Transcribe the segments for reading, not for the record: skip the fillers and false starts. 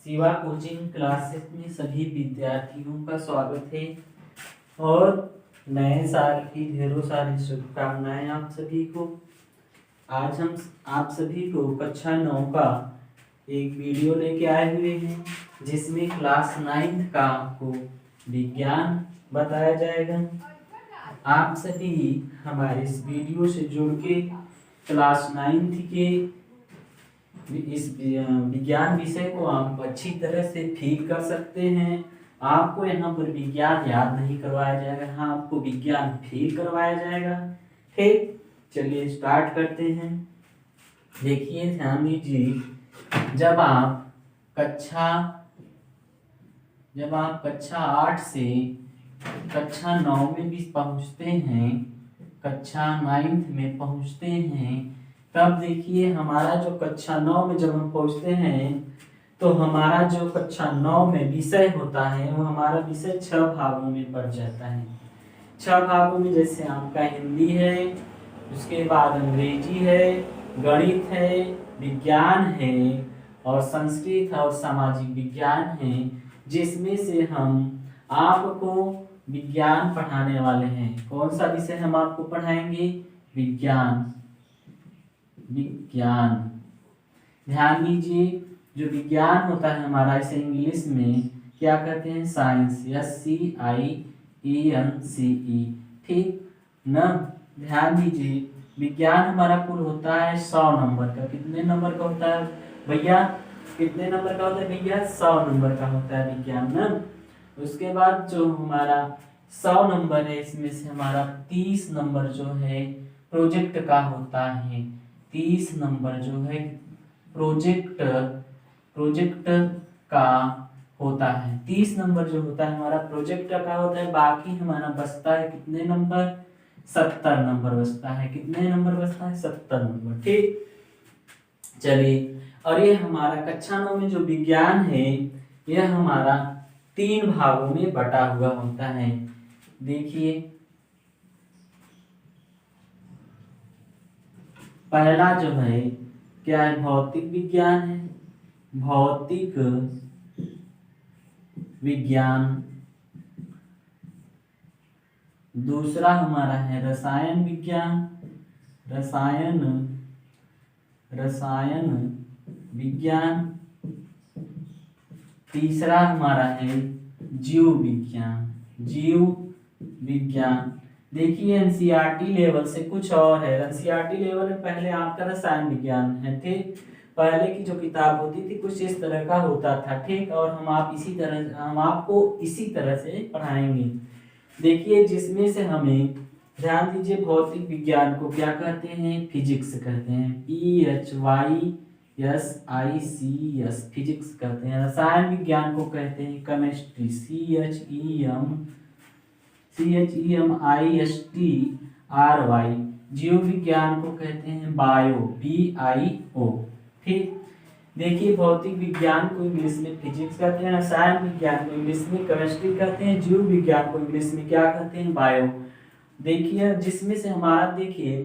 Shiva coaching classes में सभी विद्यार्थियों का स्वागत है और नए साल की ढेरों सारी शुभकामनाएं आप सभी को। आज हम आप सभी को कक्षा 9 का एक वीडियो लेके आए हुए हैं जिसमें क्लास 9 का आपको विज्ञान बताया जाएगा। आप सभी हमारे इस वीडियो से जुड़ के क्लास 9 के इस विज्ञान विषय को आप अच्छी तरह से फील कर सकते हैं। आपको यहाँ पर विज्ञान याद नहीं करवाया जाएगा, हाँ आपको विज्ञान फील करवाया जाएगा। ठीक, चलिए स्टार्ट करते हैं। देखिए ध्यान दीजिए, जब आप कक्षा 8 से कक्षा 9 में भी पहुँचते हैं, कक्षा 9 में पहुँचते हैं, तब देखिए हमारा जो कक्षा 9 में जब हम पहुँचते हैं तो हमारा जो कक्षा 9 में विषय होता है वो हमारा विषय 6 भागों में पड़ जाता है। 6 भागों में जैसे आपका हिंदी है, उसके बाद अंग्रेजी है, गणित है, विज्ञान है और संस्कृत और सामाजिक विज्ञान है, जिसमें से हम आपको विज्ञान पढ़ाने वाले हैं। कौन सा विषय हम आपको पढ़ाएंगे? विज्ञान। ध्यान दीजिए, जो विज्ञान होता है हमारा, इसे इंग्लिश में क्या कहते हैं? साइंस। SCIENCE। ठीक न? ध्यान दीजिए, विज्ञान हमारा कुल होता है 100 नंबर का। कितने नंबर का होता है भैया? कितने नंबर का होता है भैया? 100 नंबर का होता है विज्ञान न। उसके बाद जो हमारा 100 नंबर है, इसमें से हमारा 30 नंबर जो है प्रोजेक्ट का होता है। 30 नंबर जो है प्रोजेक्ट का होता है। 30 नंबर जो होता है हमारा प्रोजेक्ट का होता है। बाकी हमारा बचता है कितने नंबर? 70 नंबर बचता है। कितने नंबर बचता है? 70 नंबर। ठीक, चलिए, और ये हमारा कक्षा 9 में जो विज्ञान है यह हमारा 3 भागों में बटा हुआ होता है। देखिए, पहला जो है क्या है? भौतिक विज्ञान है, भौतिक विज्ञान। दूसरा हमारा है रसायन विज्ञान, रसायन विज्ञान। तीसरा हमारा है जीव विज्ञान। देखिए एनसीईआरटी लेवल से कुछ और है। एनसीईआरटी लेवल में पहले आपका रसायन विज्ञान है। ठीक, पहले की जो किताब होती थी कुछ इस तरह का होता था। ठीक, और हम आपको इसी तरह से पढ़ाएंगे। देखिए, जिसमें से हमें ध्यान दीजिए, भौतिक विज्ञान को क्या कहते हैं? फिजिक्स कहते हैं। PHYSICS फिजिक्स कहते हैं। रसायन विज्ञान को कहते हैं केमिस्ट्री। CHEMISTRY। जीव विज्ञान को कहते हैं बायो। BIO। ठीक, देखिए, भौतिक विज्ञान को इंग्लिश में फिजिक्स कहते हैं, रसायन विज्ञान को इंग्लिश में केमिस्ट्री कहते हैं, जीव विज्ञान को इंग्लिश में क्या कहते हैं? बायो। देखिए, जिसमें से हमारा देखिए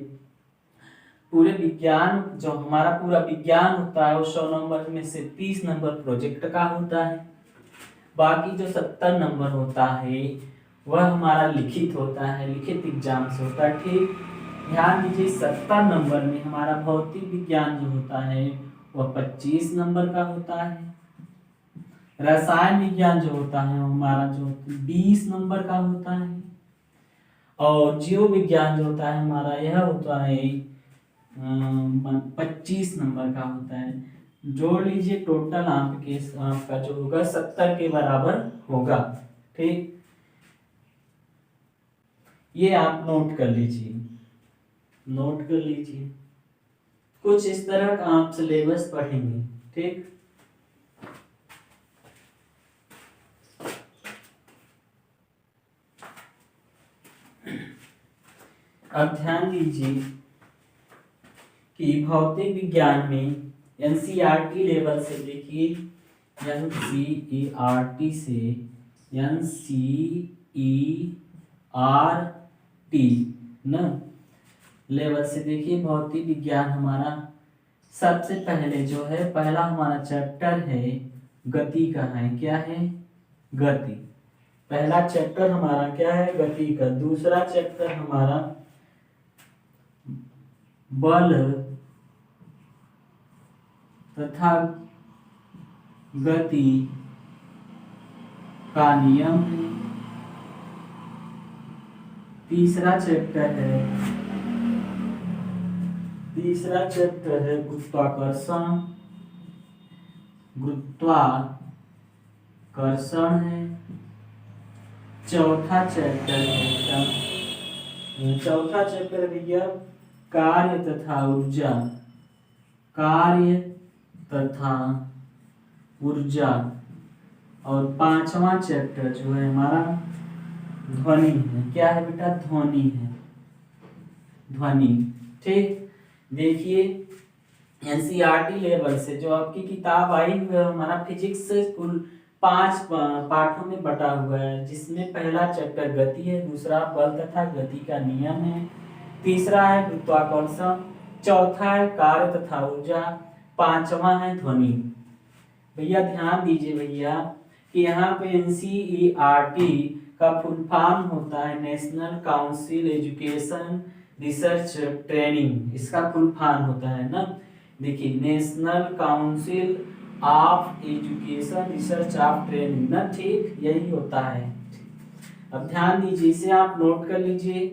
पूरे विज्ञान, जो हमारा पूरा विज्ञान होता है वो 100 नंबर में से 30 नंबर प्रोजेक्ट का होता है। बाकी जो 70 नंबर होता है वह हमारा लिखित होता है, लिखित एग्जाम से होता है। ठीक, ध्यान दीजिए, 70 नंबर में हमारा भौतिक विज्ञान जो होता है वह 25 नंबर का होता है। रसायन विज्ञान जो होता है हमारा जो 20 नंबर का होता है। और जीव विज्ञान जो होता है हमारा यह होता है 25 नंबर का होता है। जोड़ लीजिए, टोटल आपका जो होगा 70 के बराबर होगा। ठीक, ये आप नोट कर लीजिए, कुछ इस तरह का आप सिलेबस पढ़ेंगे। ठीक, अब ध्यान दीजिए कि भौतिक विज्ञान में एनसीईआरटी लेवल से, देखिए एनसीईआरटी से NCERT न लेवल से देखिए, भौतिक विज्ञान हमारा सबसे पहले जो है पहला हमारा चैप्टर है गति का है। क्या है? गति। पहला चैप्टर हमारा क्या है? गति का। दूसरा चैप्टर हमारा बल तथा गति का नियम है। तीसरा चैप्टर है गुरुत्वाकर्षण। है। चौथा चैप्टर भैया कार्य तथा ऊर्जा। और पांचवा चैप्टर जो है हमारा ध्वनि है। क्या है बेटा? ध्वनि है। ध्वनि। ठीक। देखिए एनसीईआरटी लेवल से जो आपकी किताब आई हुई है, हमारा फिजिक्स कुल 5 पाठों में बटा हुआ है, जिसमें पहला चैप्टर गति है, दूसरा बल तथा गति का नियम है, तीसरा है गुरुत्वाकर्षण, चौथा है कार्य तथा ऊर्जा, पांचवा है ध्वनि। भैया ध्यान दीजिए भैया कि यहाँ पे एनसीईआरटी का फुल फॉर्म होता है national council education research training. इसका फुल फॉर्म होता है ना, देखिए national council of education research of training ना। ठीक, यही होता है। अब ध्यान दीजिए, इसे आप नोट कर लीजिए।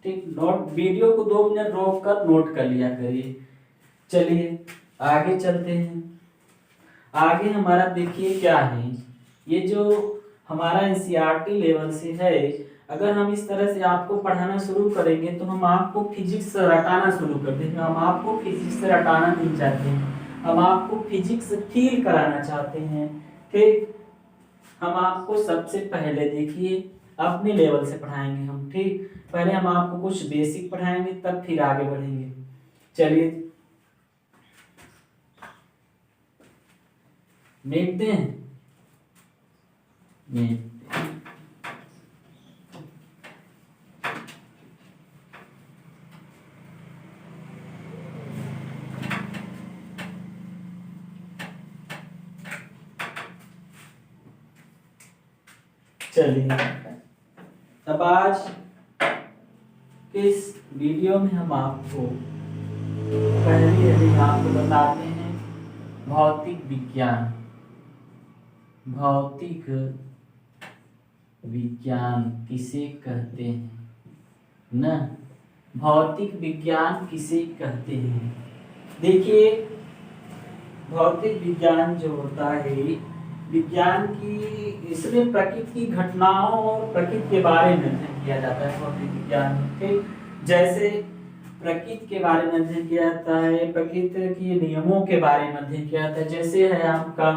ठीक, नोट वीडियो को 2 मिनट रोक कर नोट कर लिया करिए। चलिए आगे चलते हैं। आगे हमारा देखिए क्या है, ये जो हमारा एनसीईआरटी लेवल से है, अगर हम इस तरह से आपको पढ़ाना शुरू करेंगे तो हम आपको फिजिक्स रटाना शुरू कर देंगे। हम आपको फिजिक्स रटाना नहीं चाहते हैं, हम आपको फिजिक्स फील कराना चाहते हैं। ठीक, हम आपको सबसे पहले देखिए अपने लेवल से पढ़ाएंगे हम। ठीक, पहले हम आपको कुछ बेसिक पढ़ाएंगे, तब फिर आगे बढ़ेंगे। चलिए देखते हैं। चलिए अब आज इस वीडियो में हम आपको पहले यदि आपको बताते हैं भौतिक विज्ञान। भौतिक विज्ञान किसे कहते हैं ना? भौतिक विज्ञान किसे कहते हैं? देखिए भौतिक विज्ञान जो होता है, विज्ञान की इसमें प्रकृति की घटनाओं और प्रकृति के बारे में अध्ययन किया जाता है भौतिक विज्ञान में। ठीक, जैसे प्रकृति के बारे में अध्ययन किया जाता है, प्रकृति के नियमों के बारे में अध्ययन किया जाता है। जैसे है आपका,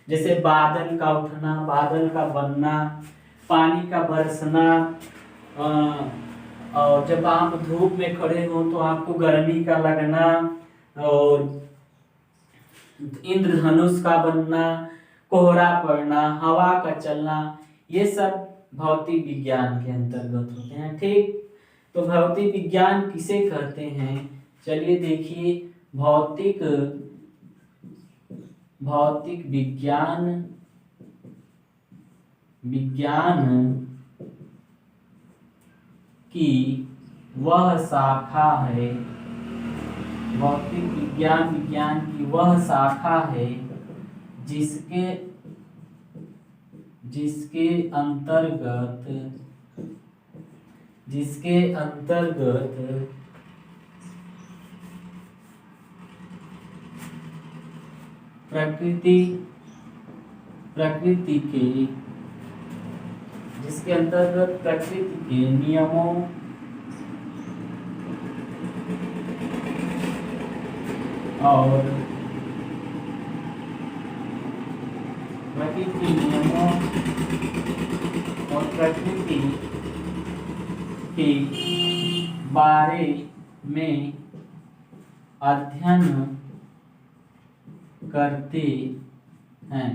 जैसे बादल का उठना, बादल का बनना, पानी का बरसना, और जब आप धूप में खड़े हो तो आपको गर्मी का लगना, और इंद्रधनुष का बनना, कोहरा पड़ना, हवा का चलना, ये सब भौतिक विज्ञान के अंतर्गत होते हैं। ठीक, तो भौतिक विज्ञान किसे कहते हैं? चलिए देखिए, भौतिक विज्ञान की वह शाखा है, भौतिक विज्ञान की वह शाखा है जिसके अंतर्गत प्रकृति के नियमों और प्रकृति के बारे में अध्ययन करते हैं।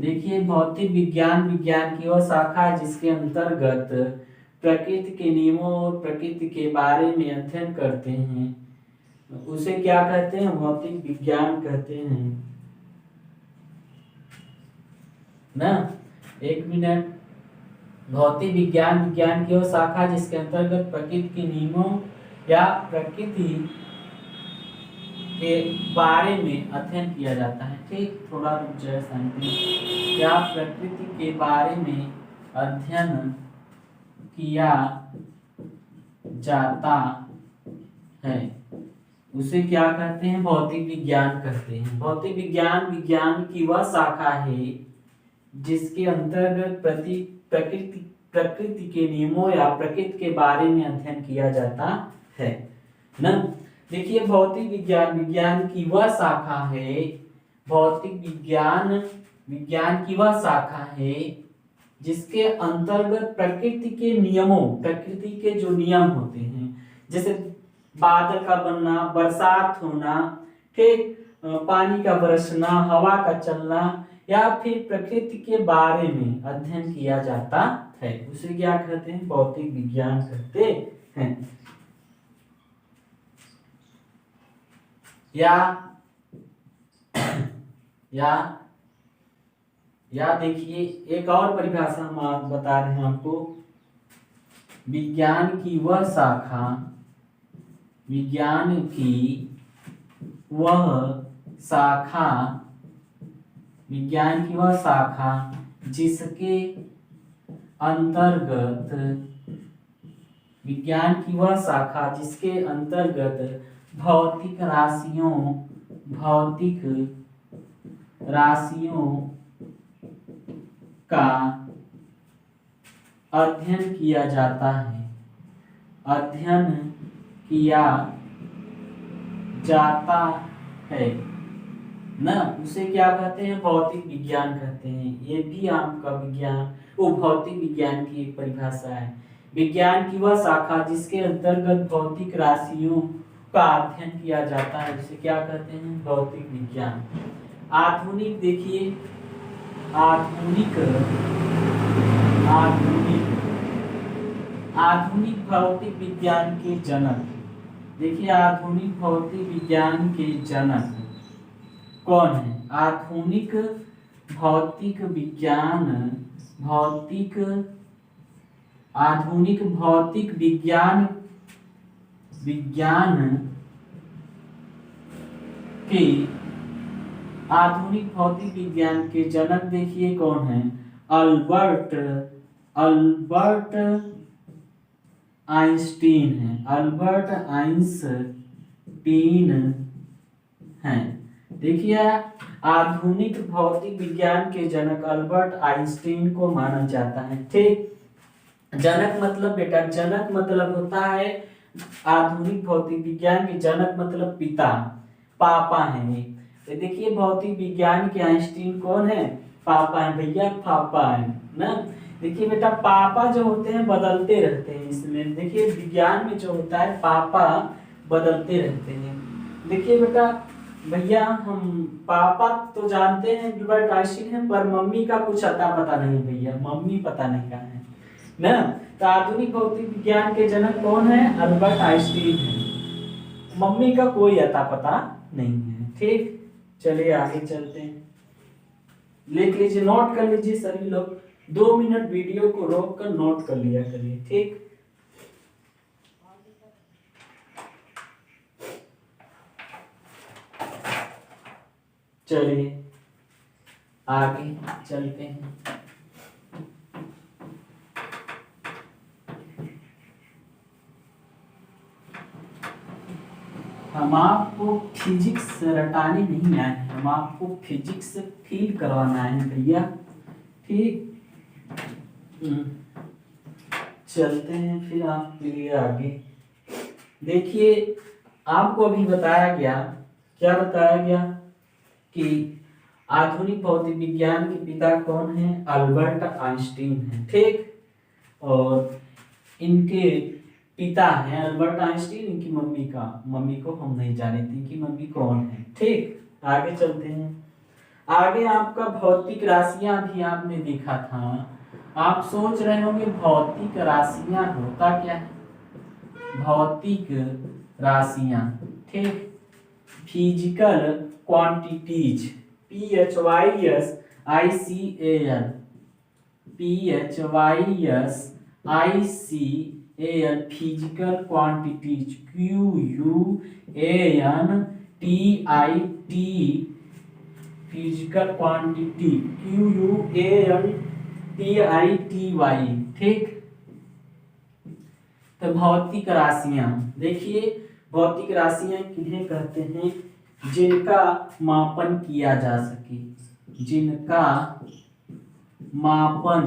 देखिए भौतिक विज्ञान की वह शाखा है जिसके अंतर्गत प्रकृति के नियमों और प्रकृति के बारे में अध्ययन करते हैं, उसे क्या कहते हैं? भौतिक विज्ञान कहते हैं। ना। एक मिनट। भौतिक विज्ञान विज्ञान की वो शाखा जिसके अंतर्गत प्रकृति के नियमों या प्रकृति के बारे में अध्ययन किया जाता है। ठीक, थोड़ा रुक जाए शांति। या प्रकृति के बारे में अध्ययन किया जाता है उसे क्या कहते हैं? भौतिक विज्ञान कहते हैं। भौतिक विज्ञान विज्ञान की वह शाखा है जिसके अंतर्गत प्रकृति प्रकृति के नियमों या प्रकृति के बारे में अध्ययन किया जाता है ना। देखिए, भौतिक विज्ञान विज्ञान की वह शाखा है, भौतिक विज्ञान विज्ञान की वह शाखा है जिसके अंतर्गत प्रकृति के नियमों, प्रकृति के जो नियम होते हैं, जैसे बादल का बनना, बरसात होना, ठीक, पानी का बरसना, हवा का चलना, या फिर प्रकृति के बारे में अध्ययन किया जाता है उसे क्या कहते हैं? भौतिक विज्ञान कहते हैं। या देखिए, एक और परिभाषा हम आज बता रहे हैं आपको। विज्ञान की वह शाखा, विज्ञान की वह शाखा, विज्ञान की वह शाखा जिसके अंतर्गत, विज्ञान की वह शाखा जिसके अंतर्गत भौतिक राशियों का अध्ययन किया जाता है, अध्ययन किया जाता है ना, उसे क्या कहते हैं? भौतिक विज्ञान कहते हैं। ये भी आपका विज्ञान, वो भौतिक विज्ञान की एक परिभाषा है। विज्ञान की वह शाखा जिसके अंतर्गत भौतिक राशियों का अध्ययन किया जाता है उसे क्या कहते हैं? भौतिक विज्ञान। आधुनिक, देखिए, आधुनिक भौतिक विज्ञान के जनक, देखिए, आधुनिक भौतिक विज्ञान के जनक कौन है? आधुनिक भौतिक विज्ञान, आधुनिक भौतिक विज्ञान के, आधुनिक भौतिक विज्ञान के जनक देखिए कौन है? अल्बर्ट आइंस्टीन है। अल्बर्ट आइंस्टीन हैं। देखिए, आधुनिक भौतिक विज्ञान के जनक अल्बर्ट आइंस्टीन को माना जाता है। ठीक, जनक मतलब बेटा, जनक मतलब होता है आधुनिक भौतिक विज्ञान के जनक मतलब पिता, पापा हैं। तो देखिए, भौतिक विज्ञान के आइंस्टीन कौन है? पापा है भैया, पापा है ना। देखिए बेटा, पापा जो होते हैं बदलते रहते हैं। इसमें देखिए, विज्ञान में जो होता है पापा बदलते रहते हैं। देखिए बेटा, भैया, हम पापा तो जानते हैं अल्बर्ट आइंस्टीन है, पर मम्मी का कुछ अता पता नहीं भैया, मम्मी पता नहीं कहाँ है ना। तो आधुनिक भौतिक विज्ञान के जनक कौन है? अल्बर्ट आइंस्टीन है। मम्मी का कोई अता पता नहीं है। ठीक, चलिए आगे चलते हैं। लिख लीजिए, नोट कर लीजिए सभी लोग। 2 मिनट वीडियो को रोक कर नोट कर लिया करिए। ठीक, चलिए आगे चलते हैं। हम आपको फिजिक्स रटाने नहीं आए हैं, हम आपको फिजिक्स फील करवाना है भैया। ठीक, चलते हैं फिर आपके लिए आगे। देखिए, आपको अभी बताया गया, क्या बताया गया कि आधुनिक भौतिक विज्ञान के पिता कौन है? अल्बर्ट आइंस्टीन है। ठीक, और इनके पिता हैं अल्बर्ट आइंस्टीन, इनकी मम्मी को हम नहीं जाने थी कि मम्मी कौन है। ठीक, आगे चलते हैं। आगे आपका भौतिक राशियां भी आपने देखा था। आप सोच रहे होंगे भौतिक राशियां होता क्या है? भौतिक राशियां, ठीक, physical quantities, PHYS ICAL, PHYSICAL physical quantities, QUANTIT physical quantity, QUANTITY, ठीक। तो भौतिक राशियां, देखिए भौतिक राशियां किन्हें कहते हैं? जिनका मापन किया जा सके, जिनका मापन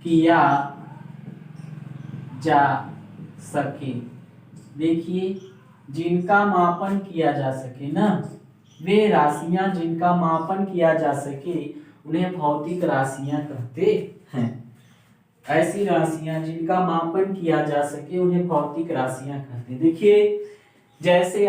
किया जा सके। देखिए जिनका मापन किया जा सके ना, वे राशियां जिनका मापन किया जा सके उन्हें भौतिक राशियां कहते हैं। ऐसी राशियां जिनका मापन किया जा सके उन्हें भौतिक राशियां कहते हैं। देखिए जैसे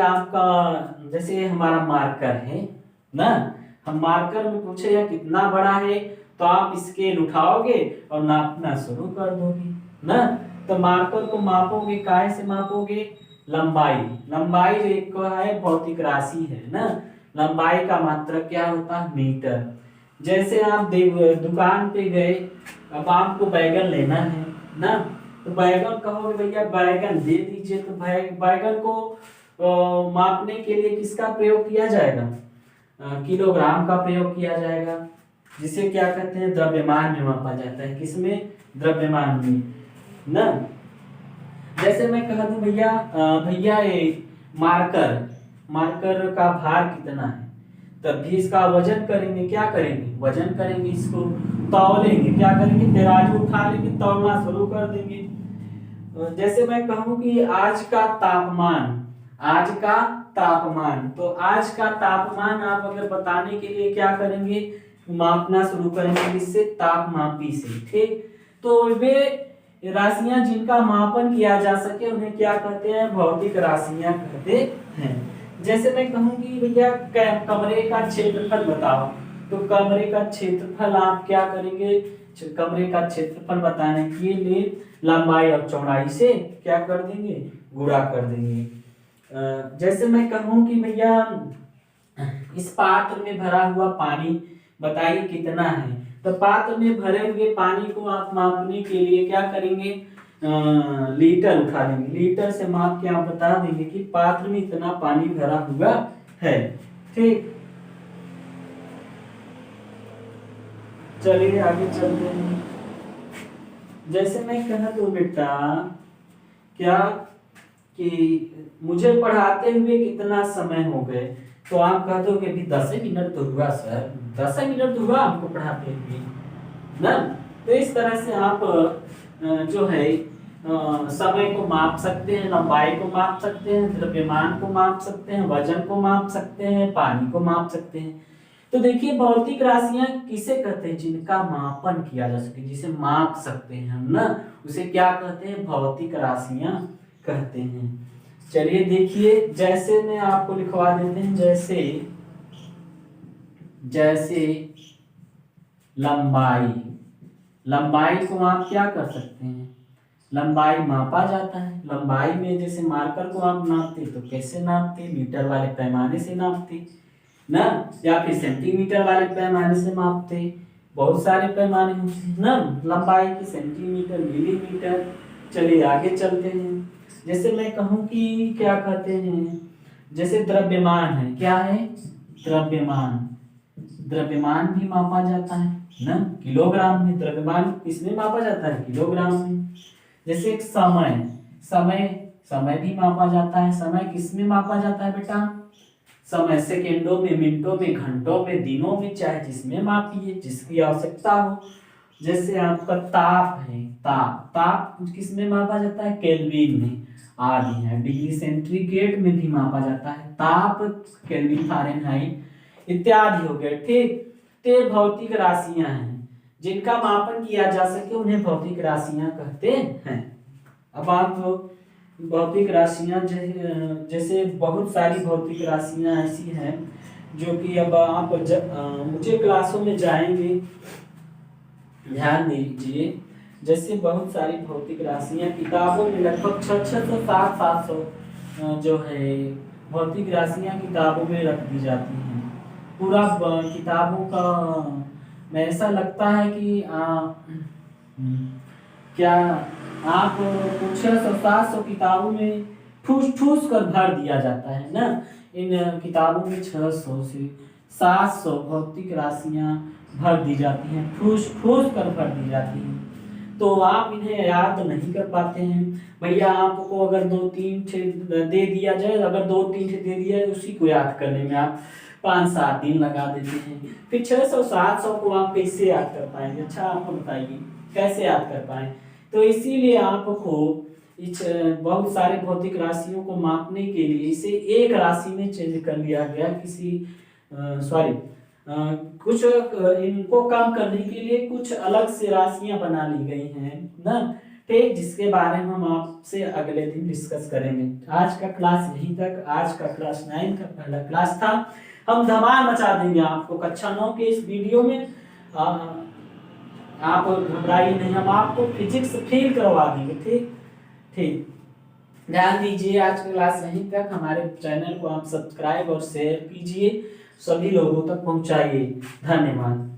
हमारा मार्कर है ना, हम मार्कर में पूछे कितना बड़ा है तो आप स्केल उठाओगे और नापना शुरू कर दोगे ना। तो मार्कर को मापोगे, काहे से मापोगे? लंबाई जो एक है भौतिक राशि है ना। लंबाई का मात्रक क्या होता है? मीटर। जैसे आप दुकान पे गए, अब आपको बैगन लेना है ना, तो बैगन कहोगे भैया बैगन दे दीजिए, तो बैगन को मापने के लिए किसका प्रयोग किया जाएगा? किलोग्राम का प्रयोग किया जाएगा, जिसे क्या कहते हैं? द्रव्यमान में मापा जाता है। किसमें? द्रव्यमान में ना। जैसे मैं कह दूं भैया ये मार्कर का भार कितना है, तब भी इसका वजन करेंगे। क्या करेंगे? वजन करेंगे, इसको तौलेंगे। क्या करेंगे? तराजू उठा लेंगे, तौलना शुरू कर देंगे। जैसे मैं कहूं कि आज का तापमान, तो आज का तापमान आप अगर बताने के लिए क्या करेंगे? मापना शुरू करेंगे, इससे तापमापी से, ठीक। तो वे राशियां जिनका मापन किया जा सके उन्हें क्या कहते हैं? भौतिक राशियां कहते हैं। जैसे मैं कहूंगी भैया कमरे का क्षेत्रफल बताओ, तो कमरे का क्षेत्रफल आप क्या करेंगे? कमरे का क्षेत्रफल बताने के लिए लंबाई और चौड़ाई से क्या कर देंगे? गुणा कर देंगे। जैसे मैं कहूं कि भैया इस पात्र में भरा हुआ पानी बताइए कितना है, तो पात्र में भरे हुए पानी को आप मापने के लिए क्या करेंगे? लीटर उठा लेंगे। लीटर से माप के आप बता देंगे कि पात्र में इतना पानी भरा हुआ है, ठीक। चलिए आगे चलते हैं। जैसे मैं कह दूं बेटा क्या कि मुझे पढ़ाते हुए कितना समय हो गए, तो आप कह दो कि 10 मिनट तो हुआ सर, 10 मिनट तो हुआ आपको पढ़ाते हुए ना। तो इस तरह से आप जो है समय को माप सकते हैं, लंबाई को माप सकते हैं, द्रव्यमान को माप सकते हैं, वजन को माप सकते हैं, पानी को माप सकते हैं। तो देखिए भौतिक राशियां किसे कहते हैं? जिनका मापन किया जा सके, जिसे माप सकते हैं हम ना, उसे क्या कहते हैं? भौतिक राशियां कहते हैं। चलिए देखिए, जैसे मैं आपको लिखवा देते हैं, जैसे लंबाई को आप क्या कर सकते हैं? लंबाई मापा जाता है। लंबाई में जैसे मार्कर को आप नापते तो कैसे नापते? मीटर वाले पैमाने से नापते ना, या फिर सेंटीमीटर वाले पैमाने से मापते। बहुत सारे पैमाने होते हैं ना लंबाई के, सेंटीमीटर, मिलीमीटर। चलिए आगे चलते हैं। जैसे मैं कहूं कि क्या कहते हैं, जैसे द्रव्यमान है, क्या है? द्रव्यमान भी मापा जाता है ना, किलोग्राम में। द्रव्यमान किसमें मापा जाता है? किलोग्राम में। जैसे एक समय भी मापा जाता है। समय किसमें मापा जाता है बेटा? समय सेकेंडों में, मिनटों में, घंटों में, दिनों में, चाहे जिसमें मापिए, जिसकी आवश्यकता हो। जैसे आपका ताप है, ताप किसमें मापा जाता है? केल्विन में आदि है। डिग्री सेंटीग्रेड में भी मापा जाता है ताप, केल्विन, फारेनहाइट इत्यादि हो गए, ठीक। तो भौतिक राशियां हैं जिनका मापन किया जा सके उन्हें भौतिक राशियां कहते हैं। अब आप भौतिक राशियां जैसे बहुत सारी भौतिक राशियां ऐसी हैं जो कि अब आप मुझे क्लासों में जाएंगे, ध्यान दीजिए। जैसे बहुत सारी भौतिक राशियां किताबों में लगभग 600 700 जो है भौतिक राशियां किताबों में रख दी जाती हैं। पूरा किताबों का मैं ऐसा लगता है कि क्या आप कुछ 600-700 किताबों में ठूस ठूस कर भर दिया जाता है ना। इन किताबों में 600 से 700 भौतिक राशियां भर दी जाती हैं, ठूस ठूस कर भर दी जाती हैं, तो आप इन्हें याद नहीं कर पाते हैं। भैया आपको अगर 2-3 दे दिया जाए, अगर 2-3 दे दिया जाए, उसी को याद करने में आप 5-7 दिन लगा देते हैं। फिर 600-700 को आप कैसे याद कर पाएंगे? अच्छा आपको बताइए कैसे याद कर पाए? तो इसीलिए आपको इस बहुत सारे भौतिक राशियों को मापने के लिए इसे एक राशि में चेंज कर लिया गया, किसी सॉरी कुछ इनको कम करने के लिए कुछ अलग से राशियां बना ली गई हैं ना। ठीक, जिसके बारे में हम आपसे अगले दिन डिस्कस करेंगे। आज का क्लास यहीं तक। आज का क्लास 9 का पहला क्लास था। हम धमाल मचा देंगे आपको कक्षा 9 के इस वीडियो में। आप घबराइए नहीं, हम आपको फिजिक्स फील करवा देंगे। ठीक ठीक, ध्यान दीजिए। आज का क्लास यहीं तक। हमारे चैनल को आप सब्सक्राइब और शेयर कीजिए, सभी लोगों तक पहुंचाइए। धन्यवाद।